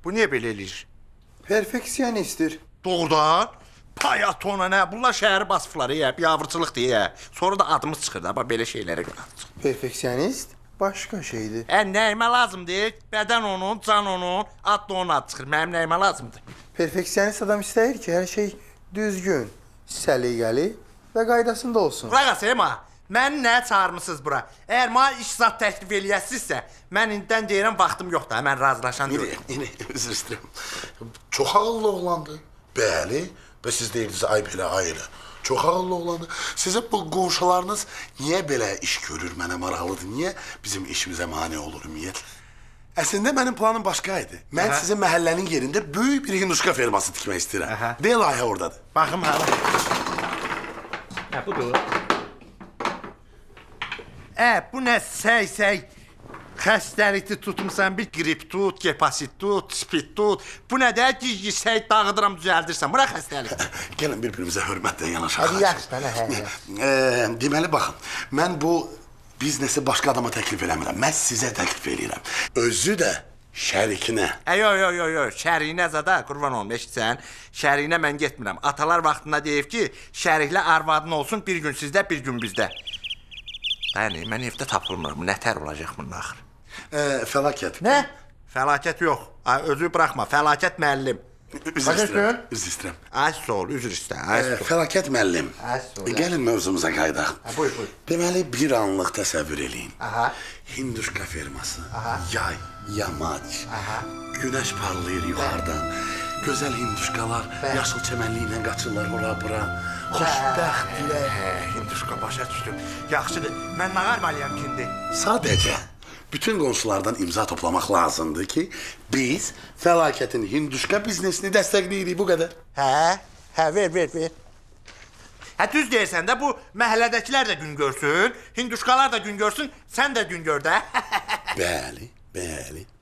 Bu niyə belə eləyir? Perfeksiyonistdir. Doğrudan? Payatona nə? Bunlar şəhəri basıfları ya, biabırçılıq deyə. Sonra da adımız çıxır da, belə şeylərə görə. Perfeksiyonist başqa şeydir. Nəyimə lazımdır? Bədən onun, can onun, ad da onun adı çıxır. Mənim nəyimə lazımdır? Perfeksiyonist adam istəyir ki, hər şey düzgün, səliqəli və qaydasında olsun. Qulaq as, Ema. Məni nəyə çağırmısınız bura? Əgər mənə iş zat təklif eləyəsinizsə, mən indidən deyirəm, vaxtım yoxdur. Mən razılaşan deyirəm. Yine özür istəyirəm. Çox ağıllı oğlandı. Bəli. Və siz deyirdiniz, ay belə, ay elə. Çox ağıllı oğlandı. Sizin bu qonşularınız niyə belə iş görür, mənə maraqlıdır? Niyə bizim işimizə mane olur ümumiyyətlə? Əslində mənim planım başqa idi. Mən sizin məhəllənin yerində böyük bir hinduşka ferması tikmək istəyirəm. Və layihə oradadır. Baxım hələ. Budur. Bu nə səy-səy xəstəlikli tutmusan, bir qrip tut, gepasit tut, spid tut. Bu nə də gizgi səy dağıdıram, düzəldirsən. Bura xəstəlik. Gəlin bir-birimizə hörmətlə yanaşaq. Hadi yaxşı, mənə Deməli, baxın, mən bu biznesi başqa adama təklif eləmirəm. Mən sizə təklif eləyirəm. Özü də şərikinə. Yox, şərinə zada, qurban olum, eşitsən. Şərinə mən getmirəm. Atalar vaxtında deyib ki, şəriklə arvadın olsun, bir gün sizdə, bir gün bizdə. Yəni, mən evdə tapılmıram. Nətər olacaq bunun axırı? Fəlakət. Nə? Fəlakət yox. Özü buraxma, fəlakət müəllim. Üzr istəyirəm. Üzr istəyirəm. Ayıs ol, üzr istə. Fəlakət müəllim. Gəlin mövzumuza qaydaq. Buyur. Deməli, bir anlıq təsəvvür eləyin. Aha. Hinduşka ferması, yay, yamaç, günəş parlayır yuxarıdan. Gözəl hinduşkalar yaşıl çəmənliklə qaçırlar ora-bura. Xoşbəxtlər. Hinduşka başa düşdüm. Yaxşıdır. Mən nə qarmalıyam kindi? Sadəcə bütün qonşulardan imza toplamaq lazımdır ki, biz fəlakətin hinduşka biznesini dəstəkləyirik, bu qədər. Ver. Düz deyirsən də, bu məhəllədəkilər də gün görsün, hinduşkalar da gün görsün, sən də gün gör də. Bəli.